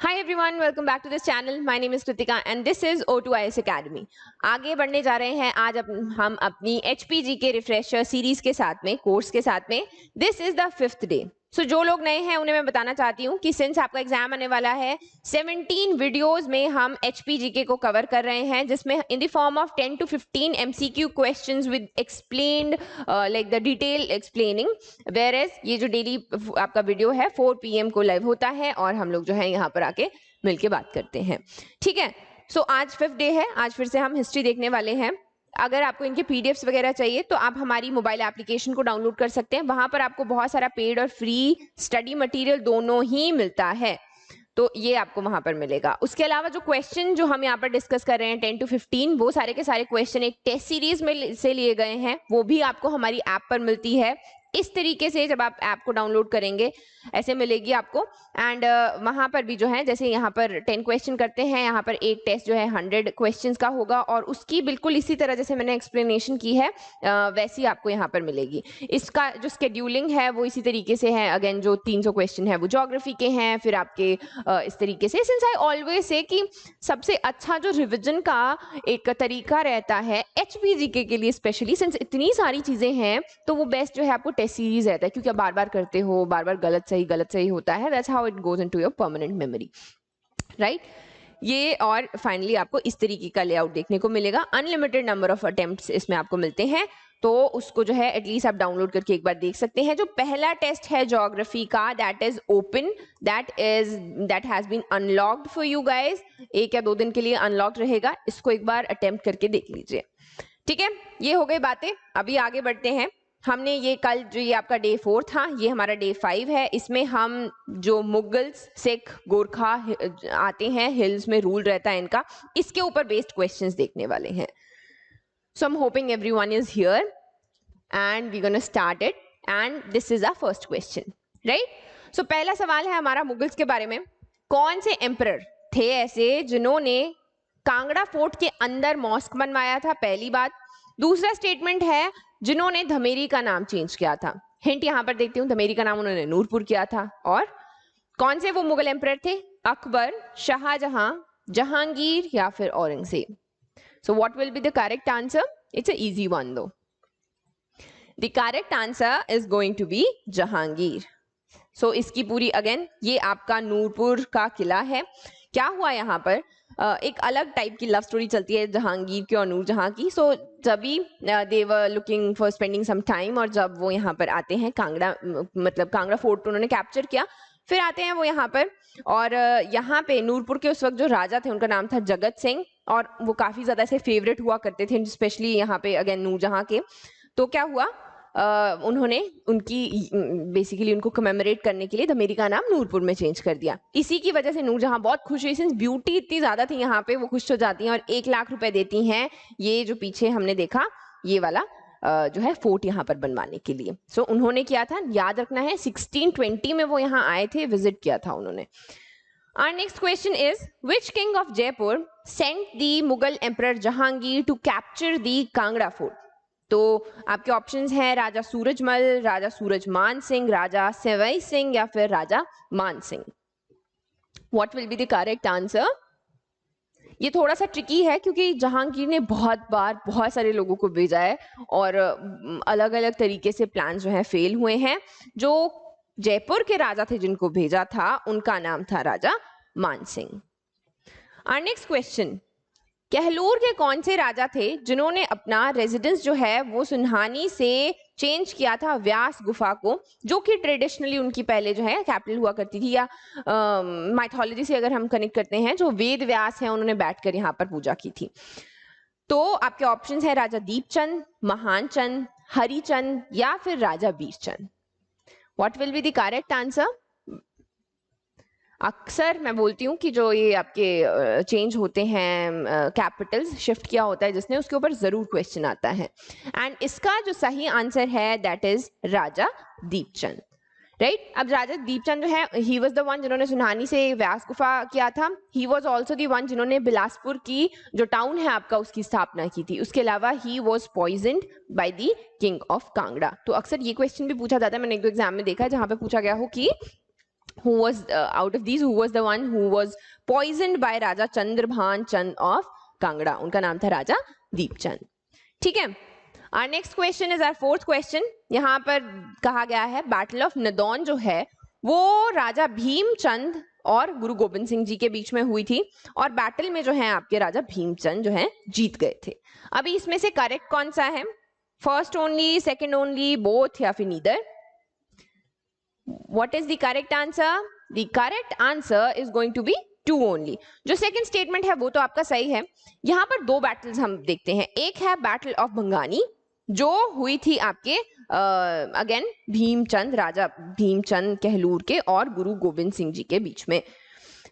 Hi everyone, welcome back to this channel. My name is Kritika and this is O2IS academy. आगे बढ़ने जा रहे हैं आज हम अपनी HPG के रिफ्रेशर सीरीज के साथ में, कोर्स के साथ में। This is the 5th day. So जो लोग नए हैं उन्हें मैं बताना चाहती हूँ कि सिंस आपका एग्जाम आने वाला है, 17 वीडियोस में हम HPGK को कवर कर रहे हैं, जिसमें in the form of 10 to 15 MCQ questions with explained like the detail explaining. Where as ये जो डेली आपका वीडियो है 4 PM को लाइव होता है और हम लोग जो है यहाँ पर आके मिलके बात करते हैं। ठीक है, सो आज 5th डे है। आज फिर से हम हिस्ट्री देखने वाले हैं। अगर आपको इनके PDFs वगैरह चाहिए तो आप हमारी मोबाइल एप्लीकेशन को डाउनलोड कर सकते हैं। वहां पर आपको बहुत सारा पेड और फ्री स्टडी मटेरियल दोनों ही मिलता है, तो ये आपको वहां पर मिलेगा। उसके अलावा जो क्वेश्चन जो हम यहाँ पर डिस्कस कर रहे हैं 10 to 15, वो सारे के सारे क्वेश्चन एक टेस्ट सीरीज में से लिए गए हैं। वो भी आपको हमारी ऐप पर मिलती है। इस तरीके से जब आप ऐप को डाउनलोड करेंगे ऐसे मिलेगी आपको। एंड वहां पर भी जो है, जैसे यहाँ पर 10 क्वेश्चन करते हैं, यहाँ पर एक टेस्ट जो है 100 क्वेश्चंस का होगा और उसकी बिल्कुल इसी तरह जैसे मैंने एक्सप्लेनेशन की है वैसी आपको यहाँ पर मिलेगी। इसका जो स्केड्यूलिंग है वो इसी तरीके से है। अगेन जो 300 क्वेश्चन है वो ज्योग्राफी के हैं, फिर आपके इस तरीके से। सिंस आई ऑलवेज से कि सबसे अच्छा जो रिविजन का एक तरीका रहता है HPGK के लिए स्पेशली, सिंस इतनी सारी चीजें हैं, तो वो बेस्ट जो है आपको टेस्ट सीरीज रहता है, क्योंकि आप बार बार करते हो, बार बार गलत सही होता है। That's how it goes into your permanent memory, right. ये और फाइनली आपको इस तरीके का लेआउट देखने को मिलेगा। अनलिमिटेड नंबर ऑफ अटेम्प्ट्स इसमें आपको मिलते हैं, तो उसको जो है एटलीस्ट आप डाउनलोड करके एक बार देख सकते हैं। जो पहला टेस्ट है ज्योग्राफी का, that is open, that has been unlocked for you guys. 1 या 2 दिन के लिए अनलॉक्ड रहेगा, इसको एक बार अटेम्प्ट करके देख लीजिए। ठीक है, ये हो गई बातें। अभी आगे बढ़ते हैं। हमने ये कल जो ये आपका डे 4 था, ये हमारा डे 5 है। इसमें हम जो मुगल्स, सिख, गोरखा आते हैं, हिल्स में रूल रहता है इनका, इसके ऊपर बेस्ड क्वेश्चंस देखने वाले हैं। So I am hoping everyone is here and we gonna start it. And this is our first question, right. So पहला सवाल है हमारा मुगल्स के बारे में। कौन से एम्परर थे ऐसे जिन्होंने कांगड़ा फोर्ट के अंदर मॉस्क बनवाया था? पहली बात। दूसरा स्टेटमेंट है जिन्होंने धमेरी का नाम चेंज किया था। हिंट यहां पर देखती हूँ, धमेरी का नाम उन्होंने नूरपुर किया था। और कौन से वो मुगल एम्परर थे? अकबर, शाहजहां, जहांगीर या फिर Aurangzeb. So what will be the correct answer? It's a easy one दो। The correct answer is going to be Jahangir. So इसकी पूरी अगेन ये आपका नूरपुर का किला है। क्या हुआ यहाँ पर, एक अलग टाइप की लव स्टोरी चलती है जहांगीर की और नूरजहां की। सो जब भी they were looking for spending some time, और जब वो यहाँ पर आते हैं कांगड़ा, मतलब कांगड़ा फोर्ट उन्होंने कैप्चर किया, फिर आते हैं वो यहाँ पर। और यहाँ पे नूरपुर के उस वक्त जो राजा थे उनका नाम था जगत सिंह, और वो काफी ज्यादा ऐसे फेवरेट हुआ करते थे, स्पेशली यहाँ पे अगेन नूरजहां के। तो क्या हुआ, उन्होंने उनकी बेसिकली उनको कमेमोरेट करने के लिए धमेरी का नाम नूरपुर में चेंज कर दिया। इसी की वजह से नूरजहां बहुत खुश हुई, सिंस ब्यूटी इतनी ज्यादा थी यहाँ पे, वो खुश हो जाती हैं और 1 लाख रुपए देती हैं ये जो पीछे हमने देखा ये वाला जो है फोर्ट यहाँ पर बनवाने के लिए। सो उन्होंने किया था, याद रखना है 1620 में वो यहाँ आए थे, विजिट किया था उन्होंने। Our next question is, which king of Jaipur sent the Mughal Emperor Jahangir to capture the Kangra fort? तो आपके ऑप्शंस हैं राजा सूरजमल, राजा सूरजमान सिंह, राजा सवाई सिंह या फिर राजा Man Singh. What will be the correct answer? ये थोड़ा सा ट्रिकी है क्योंकि जहांगीर ने बहुत बार बहुत सारे लोगों को भेजा है और अलग अलग तरीके से प्लान जो है फेल हुए हैं। जो जयपुर के राजा थे जिनको भेजा था, उनका नाम था Raja Man Singh. Our next question, Kahlur के कौन से राजा थे जिन्होंने अपना रेजिडेंस जो है वो सुनहानी से चेंज किया था व्यास गुफा को, जो कि ट्रेडिशनली उनकी पहले जो है कैपिटल हुआ करती थी, या माइथोलॉजी से अगर हम कनेक्ट करते हैं, जो वेद व्यास हैं उन्होंने बैठकर यहाँ पर पूजा की थी। तो आपके ऑप्शंस है राजा दीपचंद, महानचंद, हरिचंद या फिर राजा Virchand. What will be the correct answer? अक्सर मैं बोलती हूँ कि जो ये आपके चेंज होते हैं कैपिटल्स, शिफ्ट किया होता है जिसने, उसके ऊपर जरूर क्वेश्चन आता है। एंड इसका जो सही आंसर है that is Raja Deepchand, right. अब राजा दीपचंद जो है, ही वाज द वन जिन्होंने सुनहानी से व्यास गुफा किया था। He was also the one जिन्होंने बिलासपुर की जो टाउन है आपका उसकी स्थापना की थी। उसके अलावा he was poisoned by the king of Kangra. तो अक्सर ये क्वेश्चन भी पूछा जाता है, मैंने 1-2 एग्जाम में देखा है जहां पे पूछा गया हो कि who was out of these who was the one who was poisoned by Raja Chandrabhan Chand of Kangra? उनका नाम था राजा दीपचंद. ठीक है. Our next question is our fourth question. यहाँ पर कहा गया है बैटल ऑफ नदौन जो है वो राजा भीमचंद और गुरु गोबिंद सिंह जी के बीच में हुई थी और बैटल में जो है आपके राजा भीमचंद जो है जीत गए थे. अभी इसमें से करेक्ट कौन सा है? First only, second only, both या फिर neither? What is the correct answer? The correct answer is going to be two only. जो सेकंड स्टेटमेंट है वो तो आपका सही है. यहाँ पर दो बैटल्स हम देखते हैं. एक है बैटल ऑफ भंगानी जो हुई थी आपके अगेन भीमचंद, राजा भीमचंद कहलूर के और गुरु गोबिंद सिंह जी के बीच में.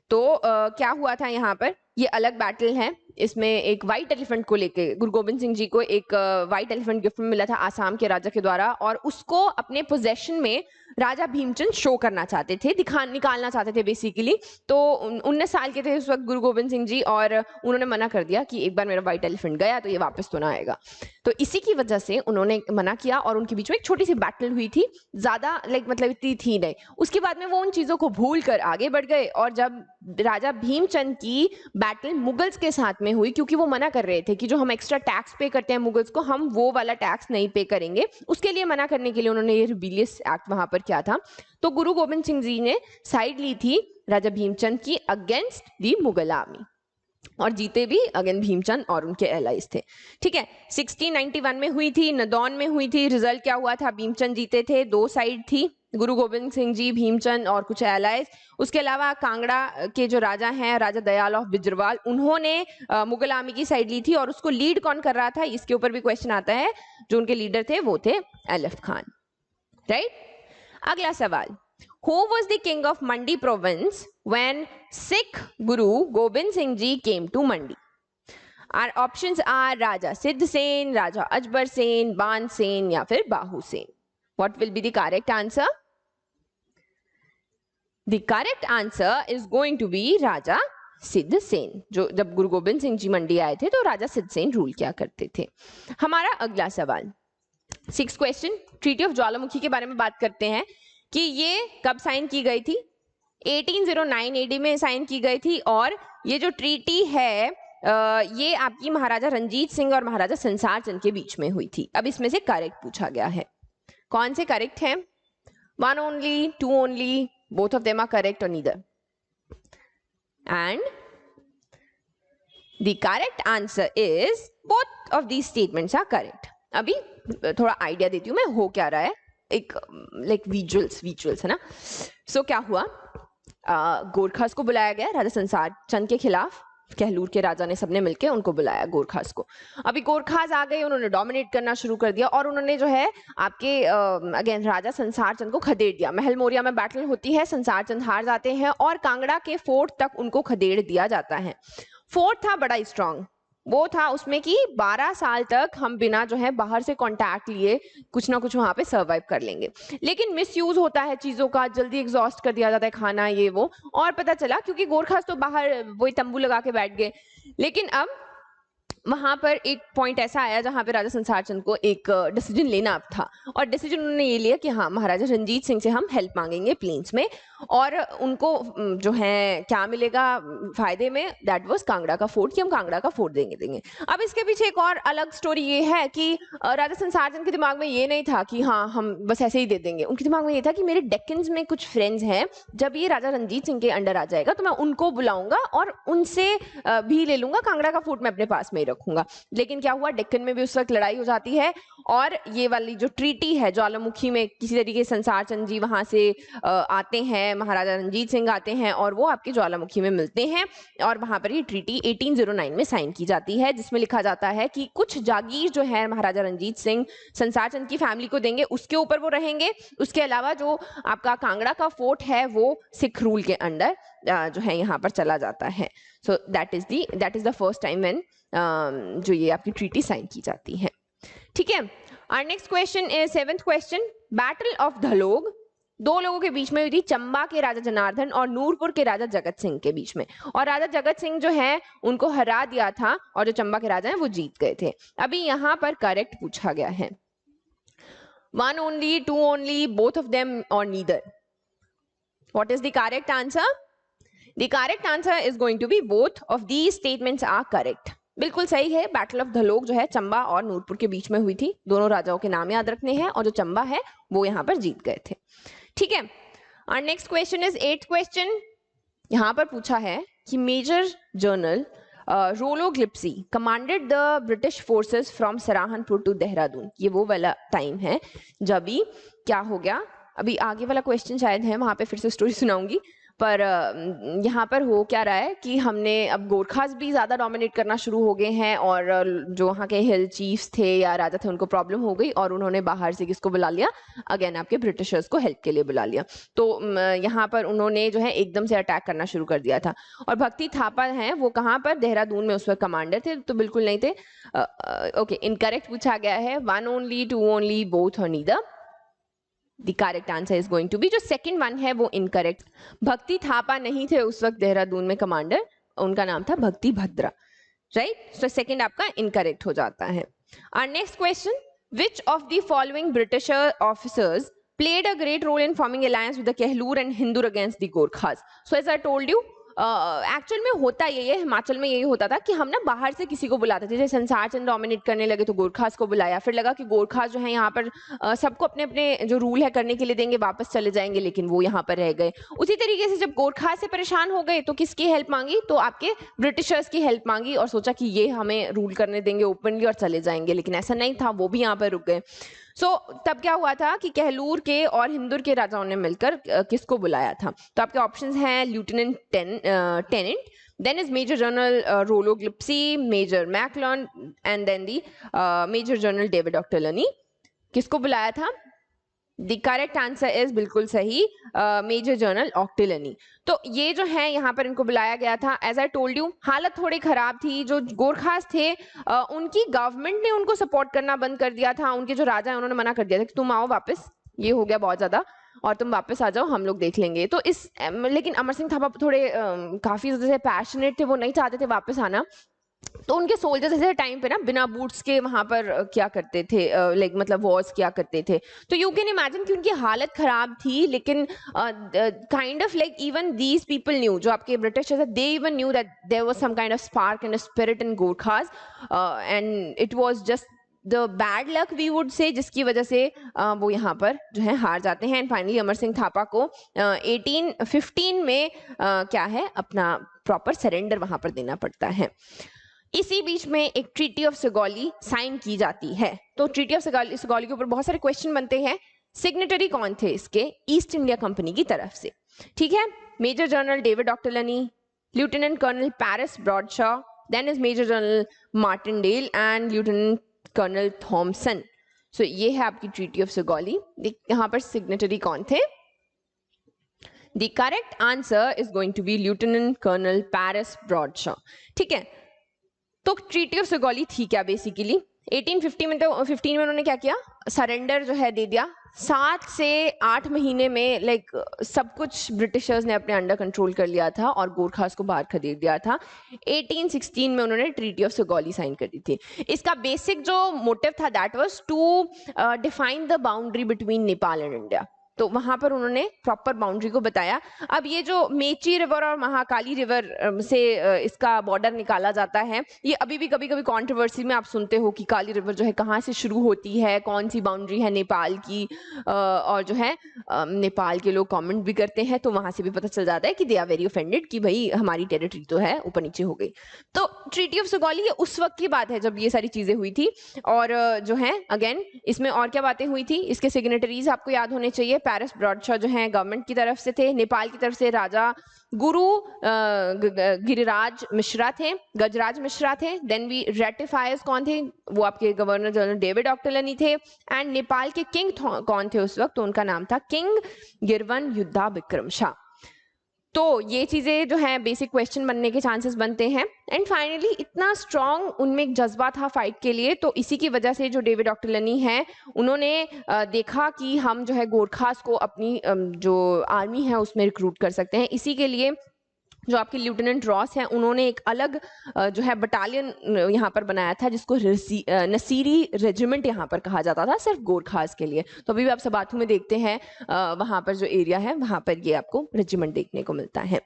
तो क्या हुआ था यहाँ पर? ये अलग बैटल है. इसमें एक व्हाइट एलिफेंट को लेके गुरु गोबिंद सिंह जी को एक व्हाइट एलिफेंट गिफ्ट में मिला था आसाम के राजा के द्वारा और उसको अपने पोजेशन में राजा भीमचंद शो करना चाहते थे, निकालना चाहते थे बेसिकली. तो 19 साल के थे उस वक्त गुरु गोबिंद सिंह जी और उन्होंने मना कर दिया कि एक बार मेरा व्हाइट एलिफेंट गया तो ये वापस तो ना आएगा. तो इसी की वजह से उन्होंने मना किया और उनके बीच में एक छोटी सी बैटल हुई थी. ज्यादा मतलब इतनी थी नहीं. उसके बाद में वो उन चीजों को भूल कर आगे बढ़ गए और जब राजा भीमचंद की बैटल मुगल्स के साथ में हुई, क्योंकि वो मना कर रहे थे कि जो हम एक्स्ट्रा टैक्स पे करते हैं मुगल्स को, हम वो वाला टैक्स नहीं पे करेंगे, उसके लिए मना करने के लिए उन्होंने ये रिबेलियस एक्ट वहां पर किया था. तो गुरु गोबिंद सिंह जी ने साइड ली थी राजा भीमचंद की अगेंस्ट दी मुगल आर्मी और जीते भी अगेन भीमचंद और उनके एलाइज थे. ठीक है. 1691 में हुई थी, नदौन में हुई थी. रिजल्ट क्या हुआ था? भीमचंद जीते थे. दो साइड थी, गुरु गोबिंद सिंह जी, भीमचंद और कुछ एलाइज. उसके अलावा कांगड़ा के जो राजा हैं राजा दयाल ऑफ बिजरवाल, उन्होंने मुगल आर्मी की साइड ली थी और उसको लीड कौन कर रहा था इसके ऊपर भी क्वेश्चन आता है. जो उनके लीडर थे वो थे एलफ खान. राइट. अगला सवाल. Who was the king of Mandi province when Sikh Guru Gobind Singh Ji came to Mandi? Our options are Raja Siddh Sen, Raja Ajbar Sen, Ban Sen या फिर बाहू Sen. What will be the correct answer? The correct answer is going to be Raja सिद्ध सेन. जो जब गुरु गोबिंद सिंह जी मंडी आए थे तो राजा सिद्ध Sen rule किया करते थे. हमारा अगला सवाल 6th क्वेश्चन. ट्रीटी ऑफ ज्वालामुखी के बारे में बात करते हैं कि ये कब साइन की गई थी? 1809 एडी में साइन की गई थी और ये जो ट्रीटी है ये आपकी महाराजा रंजीत सिंह और महाराजा संसार चंद के बीच में हुई थी. अब इसमें से करेक्ट पूछा गया है. कौन से करेक्ट है? One only, two only, both of them are correct और neither? And the correct answer is both of these statements are correct. अभी थोड़ा आइडिया देती हूँ मैं हो क्या रहा है. एक लाइक विजुअल्स है ना. सो क्या हुआ? गोरखास को बुलाया गया राजा संसार चंद के खिलाफ. कहलूर के राजा ने सबने मिलकर उनको बुलाया गोरखास को. अभी गोरखास आ गए, उन्होंने डोमिनेट करना शुरू कर दिया और उन्होंने जो है आपके अगेन राजा संसार चंद को खदेड़ दिया. महल मोरिया में बैटल होती है, संसार चंद हार जाते हैं और कांगड़ा के फोर्ट तक उनको खदेड़ दिया जाता है. फोर्ट था बड़ा स्ट्रांग. वो था उसमें कि 12 साल तक हम बिना जो है बाहर से कांटेक्ट लिए कुछ ना कुछ वहां पे सर्वाइव कर लेंगे. लेकिन मिसयूज होता है चीजों का, जल्दी एग्जॉस्ट कर दिया जाता है खाना ये वो. और पता चला क्योंकि गोरखास तो बाहर वही तंबू लगा के बैठ गए. लेकिन अब वहां पर एक पॉइंट ऐसा आया जहां पे राजा संसार चंद को एक डिसीजन लेना था और डिसीजन उन्होंने ये लिया कि हाँ महाराजा रंजीत सिंह से हम हेल्प मांगेंगे प्लेन्स में और उनको जो है क्या मिलेगा फायदे में? दैट वाज कांगड़ा का फोर्ट कि हम कांगड़ा का फोर्ट देंगे. अब इसके पीछे एक और अलग स्टोरी ये है कि राजा संसार चंद के दिमाग में ये नहीं था कि हाँ हम बस ऐसे ही दे देंगे. उनके दिमाग में ये था कि मेरे डेक्कन्स में कुछ फ्रेंड्स हैं, जब ये राजा रंजीत सिंह के अंडर आ जाएगा तो मैं उनको बुलाऊंगा और उनसे भी ले लूंगा. कांगड़ा का फोर्ट मैं अपने पास में रखूंगा. लेकिन क्या हुआ? डेक्कन में भी उस वक्त लड़ाई हो जाती है और ये वाली जो ट्रीटी है ज्वालामुखी में किसी तरीके से संसार चंद जी वहां से आते हैं, महाराजा रंजीत सिंह आते हैं और वो आपके ज्वालामुखी में मिलते हैं और वहां पर ये ट्रीटी 1809 में साइन की जाती है जिसमें लिखा जाता है कि कुछ जागीर जो है महाराजा रंजीत सिंह संसार चंद की फैमिली को देंगे, उसके ऊपर वो रहेंगे. उसके अलावा जो आपका कांगड़ा का फोर्ट है वो सिख रूल के अंडर जो है यहाँ पर चला जाता है. So that is the first time when जो ये आपकी ट्रीटी साइन की जाती है. ठीक है. Our next question is 7th question. Battle of धलोग दो लोगों के बीच में हुई थी, चंबा के राजा जनार्दन और नूरपुर के राजा जगत सिंह के बीच में. और राजा जगत सिंह जो है उनको हरा दिया था और जो चंबा के राजा हैं वो जीत गए थे. अभी यहाँ पर करेक्ट पूछा गया है. One only, two only, both of them और neither? What is the correct answer? The correct answer is going to be both of these statements are correct. बिल्कुल सही है. बैटल ऑफ धलोक जो है चंबा और नूरपुर के बीच में हुई थी. दोनों राजाओं के नाम याद रखने हैं और जो चंबा है वो यहाँ पर जीत गए थे. ठीक है. Our next question is 8th question. यहाँ पर पूछा है कि मेजर जनरल रोलो ग्लिप्सी commanded the British forces from Saharanpur to Dehradun. ये वो वाला टाइम है जब भी क्या हो गया. अभी आगे वाला क्वेश्चन शायद है, वहां पे फिर से स्टोरी सुनाऊंगी. पर यहाँ पर हो क्या रहा है कि हमने अब गोरखास भी ज्यादा डोमिनेट करना शुरू हो गए हैं और जो वहाँ के हिल चीफ्स थे या राजा थे उनको प्रॉब्लम हो गई और उन्होंने बाहर से किसको बुला लिया, अगेन आपके ब्रिटिशर्स को हेल्प के लिए बुला लिया. तो यहाँ पर उन्होंने जो है एकदम से अटैक करना शुरू कर दिया था. और भक्ति थापा हैं वो कहाँ पर, देहरादून में उस वक्त कमांडर थे. तो बिल्कुल नहीं थे. ओके, इनकरेक्ट पूछा गया है. 1 only, 2 only, both or neither. The correct answer is going to be जो second one है वो incorrect. भक्ति थापा नहीं थे उस वक्त देहरादून में कमांडर, उनका नाम था भक्ति भद्रा. राइट, so second आपका incorrect हो जाता है. Our next question, which of the following British officers played a great role in forming alliance with the Kehlur and Hindur against the Gorkhas? So as I told you, actual में होता यही है, हिमाचल में यही होता था कि हम ना बाहर से किसी को बुलाते थे. जैसे संसार चंद डोमिनेट करने लगे तो गोरखास को बुलाया, फिर लगा कि गोरखास जो है यहाँ पर सबको अपने अपने जो रूल है करने के लिए देंगे, वापस चले जाएंगे, लेकिन वो यहाँ पर रह गए. उसी तरीके से जब गोरखास से परेशान हो गए तो किसकी हेल्प मांगी, तो आपके ब्रिटिशर्स की हेल्प मांगी और सोचा कि ये हमें रूल करने देंगे ओपनली और चले जाएंगे, लेकिन ऐसा नहीं था, वो भी यहाँ पर रुक गए. तब क्या हुआ था कि कहलूर के और हिंदुर के राजाओं ने मिलकर किसको बुलाया था. तो आपके ऑप्शंस हैं ल्यूटेनेंट टेनेंट, then is major general Rollo ग्लिप्सी, मेजर मैकलॉन and then the major general David Ochterlony. किसको बुलाया था? द करेक्ट आंसर इज बिल्कुल सही, मेजर जनरल ऑक्टिलनी. तो ये जो है यहाँ पर इनको बुलाया गया था. एज आई टोल्ड यू, हालत थोड़ी खराब थी. जो गोरखास थे उनकी गवर्नमेंट ने उनको सपोर्ट करना बंद कर दिया था. उनके जो राजा है उन्होंने मना कर दिया था कि तुम आओ वापस, ये हो गया बहुत ज्यादा और तुम वापस आ जाओ, हम लोग देख लेंगे. तो लेकिन अमर सिंह थापा थोड़े काफी ज्यादा पैशनेट थे, वो नहीं चाहते थे वापस आना. तो उनके सोल्जर्स ऐसे टाइम पे ना बिना बूट्स के वहां पर क्या करते थे, लाइक मतलब वॉर्स किया करते थे. तो यू कैन इमेजिन कि उनकी हालत खराब थी, लेकिन kind of like even these people knew, जो आपके ब्रिटिश थे, they even knew that there was some kind of spark and spirit in Gorkhas and it was just the bad luck we would say, जिसकी वजह से वो यहाँ पर जो है हार जाते हैं. एंड फाइनली अमर सिंह थापा को 1815 में क्या है अपना प्रॉपर सरेंडर वहां पर देना पड़ता है. इसी बीच में एक ट्रीटी ऑफ सुगौली साइन की जाती है. तो ट्रीटी ऑफ सुगौली के ऊपर बहुत सारे क्वेश्चन बनते हैं. सिग्नेटरी कौन थे इसके? ईस्ट इंडिया कंपनी की तरफ से. ठीक है, major general David Ochterlony, lieutenant colonel Paris Bradshaw, then is major general Martindell and lieutenant colonel Thomson. So ये है आपकी ट्रीटी ऑफ सुगौली. यहाँ पर सिग्नेटरी कौन थे? The correct answer is going to be lieutenant colonel Paris Bradshaw. ठीक है, तो ट्रीटी ऑफ सुगौली थी क्या बेसिकली? 1850 में, तो 15 में उन्होंने क्या किया, सरेंडर जो है दे दिया. 7 से 8 महीने में लाइक सब कुछ ब्रिटिशर्स ने अपने अंडर कंट्रोल कर लिया था और गोरखास को बाहर खदेड़ दिया था. 1816 में उन्होंने ट्रीटी ऑफ सुगौली साइन कर दी थी. इसका बेसिक जो मोटिव था that was to define the boundary between Nepal and India. तो वहां पर उन्होंने प्रॉपर बाउंड्री को बताया. अब ये जो मेची रिवर और महाकाली रिवर से इसका बॉर्डर निकाला जाता है, ये अभी भी कभी कभी कंट्रोवर्सी में आप सुनते हो कि काली रिवर जो है कहाँ से शुरू होती है, कौन सी बाउंड्री है नेपाल की, और जो है नेपाल के लोग कमेंट भी करते हैं. तो वहां से भी पता चल जाता है कि दे आर वेरी ऑफेंडेड कि भाई हमारी टेरिटरी तो है ऊपर नीचे हो गई. तो ट्रीटी ऑफ सुगौली ये उस वक्त की बात है जब ये सारी चीजें हुई थी. और जो है अगेन इसमें और क्या बातें हुई थी, इसके सिग्नेटरीज आपको याद होने चाहिए. पैरिस ब्रॉडशॉ जो है गवर्नमेंट की तरफ से थे, नेपाल की तरफ से राजा गुरु गिरिराज मिश्रा थे, गजराज मिश्रा थे. देन वी रेटिफायर्स कौन थे? वो आपके गवर्नर जनरल डेविड ऑक्टलनी थे. एंड नेपाल के किंग कौन थे उस वक्त? तो उनका नाम था किंग गिरवन युद्धा विक्रम शाह. तो ये चीजें जो है बेसिक क्वेश्चन बनने के चांसेस बनते हैं. एंड फाइनली इतना स्ट्रॉन्ग उनमें एक जज्बा था फाइट के लिए, तो इसी की वजह से जो डेविड ऑक्टलनी है उन्होंने देखा कि हम जो है गोरखास को अपनी जो आर्मी है उसमें रिक्रूट कर सकते हैं. इसी के लिए जो आपके लेफ्टिनेंट रॉस हैं उन्होंने एक अलग जो है बटालियन यहाँ पर बनाया था जिसको नसीरी रेजिमेंट यहाँ पर कहा जाता था सिर्फ गोरखास के लिए। तो अभी भी आप सबाथू में देखते हैं वहाँ पर जो एरिया है वहाँ पर ये आपको रेजिमेंट देखने को मिलता है।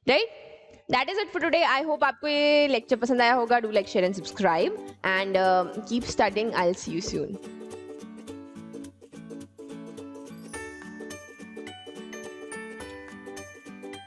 Right, that is it for today. I hope आपको ये लेक्चर पसंद आया होगा। Do like share and subscribe and keep studying. I will see you soon.